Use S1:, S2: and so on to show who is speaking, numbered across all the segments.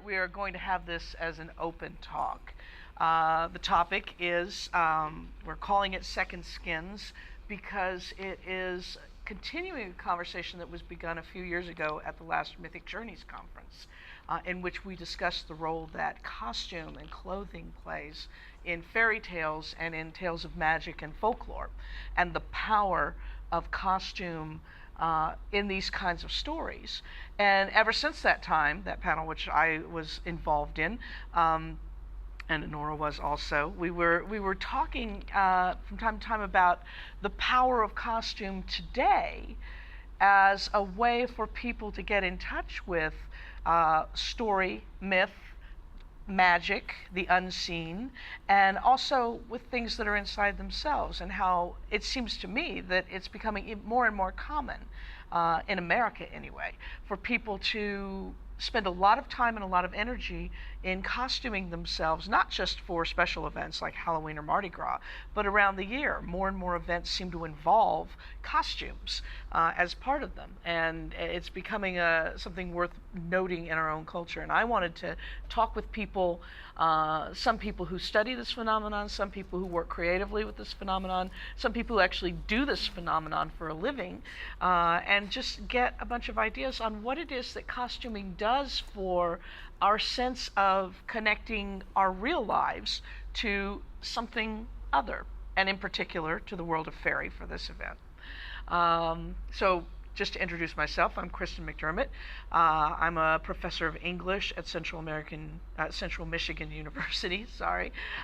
S1: we are going to have this as an open talk. The topic is we're calling it Second Skins because it is continuing a conversation that was begun a few years ago at the last Mythic Journeys conference, in which we discussed the role that costume and clothing plays in fairy tales and in tales of magic and folklore, and the power of costume in these kinds of stories. And ever since that time, that panel which I was involved in, and Nora was also, we were talking from time to time about the power of costume today as a way for people to get in touch with story, myth, magic, the unseen, and also with things that are inside themselves, and how it seems to me that it's becoming more and more common, in America anyway, for people to spend a lot of time and a lot of energy in costuming themselves, not just for special events like Halloween or Mardi Gras, but around the year. More and more events seem to involve costumes as part of them, and it's becoming something worth noting in our own culture. And I wanted to talk with people, some people who study this phenomenon, some people who work creatively with this phenomenon, some people who actually do this phenomenon for a living, and just get a bunch of ideas on what it is that costuming does for our sense of connecting our real lives to something other, and in particular to the world of fairy for this event. So just to introduce myself, I'm Kristen McDermott. I'm a professor of English at Central Michigan University.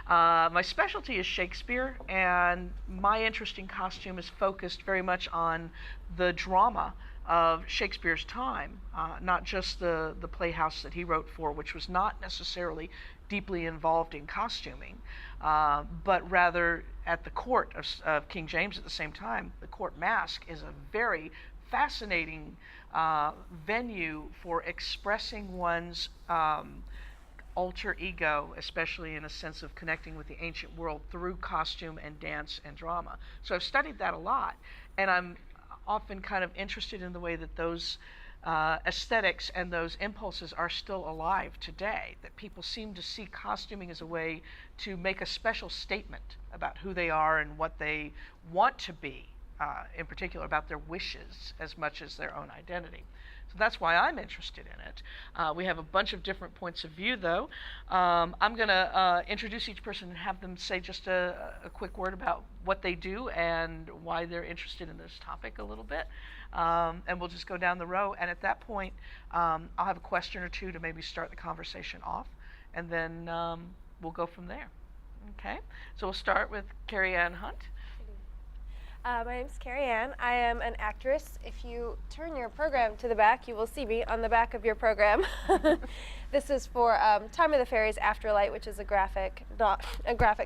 S1: My specialty is Shakespeare, and my interest in costume is focused very much on the drama of Shakespeare's time, not just the playhouse that he wrote for, which was not necessarily deeply involved in costuming, but rather at the court of King James at the same time. The court masque is a very fascinating venue for expressing one's alter ego, especially in a sense of connecting with the ancient world through costume and dance and drama. So I've studied that a lot, and I'm often kind of interested in the way that those aesthetics and those impulses are still alive today, that people seem to see costuming as a way to make a special statement about who they are and what they want to be, in particular about their wishes as much as their own identity. So that's why I'm interested in it. We have a bunch of different points of view, though. I'm going to introduce each person and have them say just a quick word about what they do and why they're interested in this topic a little bit. And we'll just go down the row. And at that point, I'll have a question or two to maybe start the conversation off. And then we'll go from there. Okay? So we'll start with Carrie Ann Hunt.
S2: My name is Carrie Ann. I am an actress. If you turn your program to the back, you will see me on the back of your program. This is for Time of the Fairies Afterlight, which is a graphic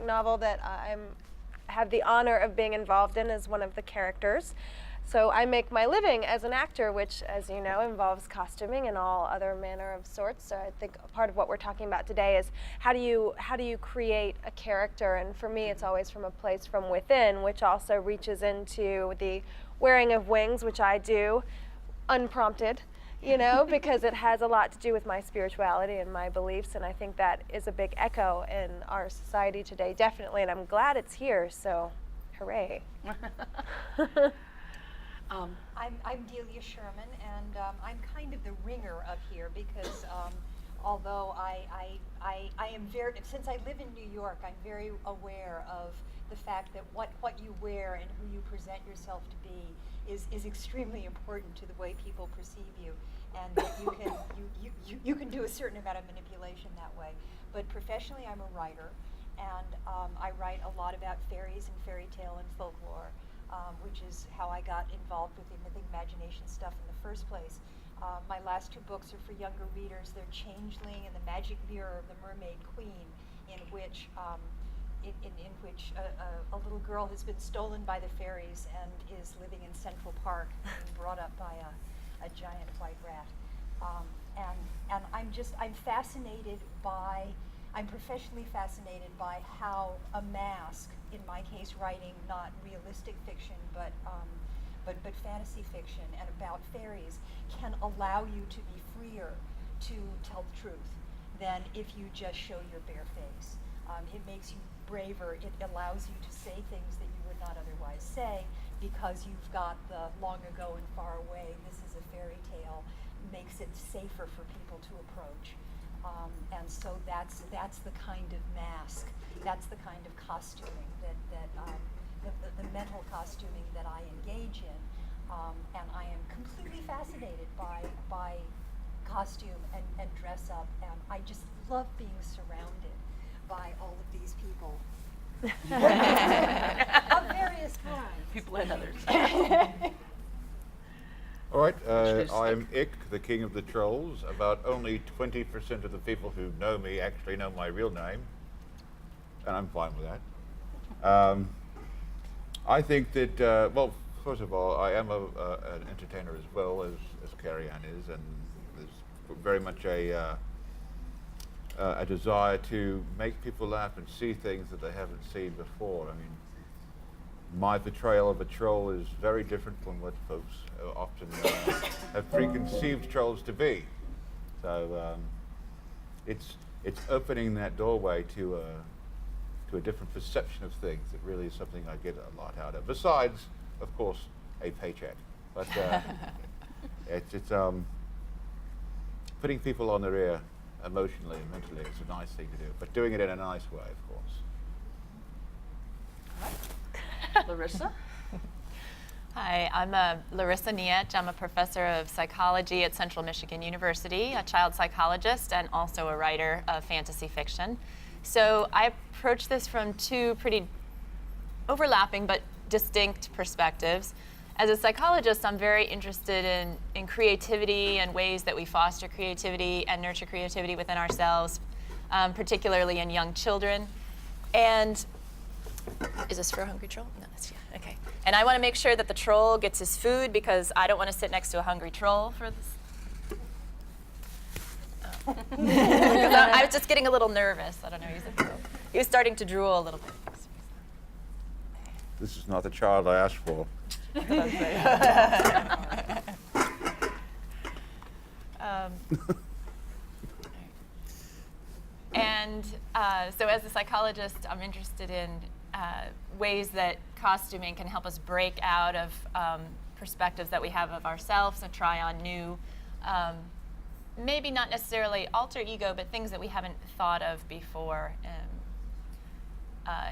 S2: novel that I have the honor of being involved in as one of the characters. So I make my living as an actor, which, as you know, involves costuming and all other manner of sorts. So I think part of what we're talking about today is how do you create a character? And for me, it's always from a place from within, which also reaches into the wearing of wings, which I do unprompted, you know, because it has a lot to do with my spirituality and my beliefs. And I think that is a big echo in our society today, definitely. And I'm glad it's here. So, hooray.
S3: I'm Delia Sherman, and I'm kind of the ringer up here because although I am very, since I live in New York, I'm very aware of the fact that what you wear and who you present yourself to be is extremely important to the way people perceive you, and that you can do a certain amount of manipulation that way. But professionally, I'm a writer, and I write a lot about fairies and fairy tale and folklore. Which is how I got involved with the mythic imagination stuff in the first place. My last two books are for younger readers. They're Changeling and The Magic Mirror of the Mermaid Queen, in which a little girl has been stolen by the fairies and is living in Central Park, being brought up by a giant white rat. And I'm fascinated by. I'm professionally fascinated by how a mask, in my case writing not realistic fiction, but fantasy fiction and about fairies, can allow you to be freer to tell the truth than if you just show your bare face. It makes you braver. It allows you to say things that you would not otherwise say because you've got the long ago and far away, this is a fairy tale, makes it safer for people to approach. And so that's the kind of mask, that's the kind of costuming the mental costuming that I engage in. And I am completely fascinated by costume and dress up, and I just love being surrounded by all of these people of various kinds.
S1: People and others.
S4: All right,
S1: Introduce
S4: I'm Ick, the king of the trolls. About only 20% of the people who know me actually know my real name, and I'm fine with that. I think that, well, first of all, I am an entertainer as well as Carrie Ann is, and there's very much a desire to make people laugh and see things that they haven't seen before. I mean, my portrayal of a troll is very different from what folks often have preconceived trolls to be. So it's opening that doorway to a different perception of things that really is something I get a lot out of. Besides, of course, a paycheck. But it's putting people on their ear emotionally and mentally is a nice thing to do, but doing it in a nice way, of course.
S1: Larissa?
S5: Hi, I'm Larissa Niet. I'm a professor of psychology at Central Michigan University, a child psychologist, and also a writer of fantasy fiction. So I approach this from two pretty overlapping but distinct perspectives. As a psychologist, I'm very interested in creativity and ways that we foster creativity and nurture creativity within ourselves, particularly in young children. And is this for a hungry troll? No, that's, yeah, okay. And I want to make sure that the troll gets his food because I don't want to sit next to a hungry troll for this. Oh. Because I was just getting a little nervous. I don't know. He was starting to drool a little bit.
S4: This is not the child I asked for.
S5: And so as a psychologist, I'm interested in ways that costuming can help us break out of perspectives that we have of ourselves and try on new, maybe not necessarily alter ego, but things that we haven't thought of before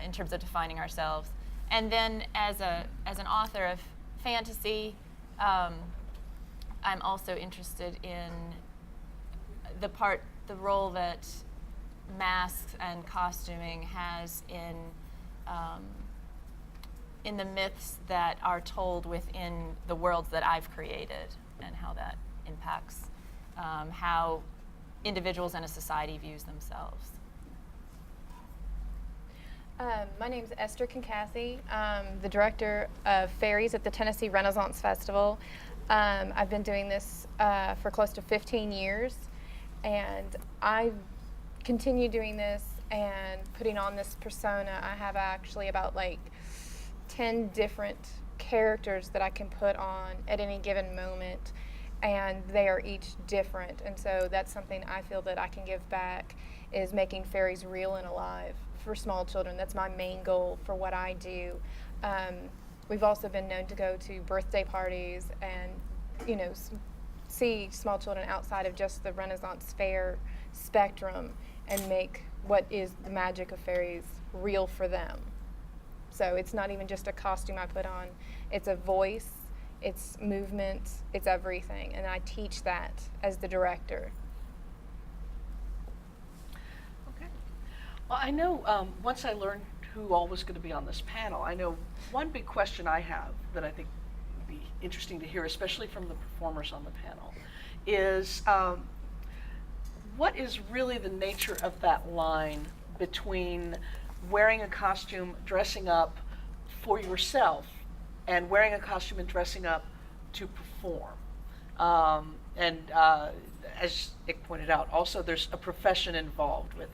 S5: in terms of defining ourselves. And then as an author of fantasy, I'm also interested in the role that masks and costuming has in the myths that are told within the worlds that I've created, and how that impacts how individuals and a society views themselves.
S2: My name is Esther Kinkathy. I'm the director of Fairies at the Tennessee Renaissance Festival. I've been doing this for close to 15 years, and I continue doing this and putting on this persona. I have actually about like 10 different characters that I can put on at any given moment, and they are each different. And so that's something I feel that I can give back, is making fairies real and alive for small children. That's my main goal for what I do. We've also been known to go to birthday parties and, you know, see small children outside of just the Renaissance fair spectrum and make what is the magic of fairies real for them. So it's not even just a costume I put on, it's a voice, it's movement, it's everything. And I teach that as the director.
S1: Well, I know once I learned who all was going to be on this panel, I know one big question I have that I think would be interesting to hear, especially from the performers on the panel, is what is really the nature of that line between wearing a costume, dressing up for yourself, and wearing a costume and dressing up to perform? And as Ick pointed out, also there's a profession involved with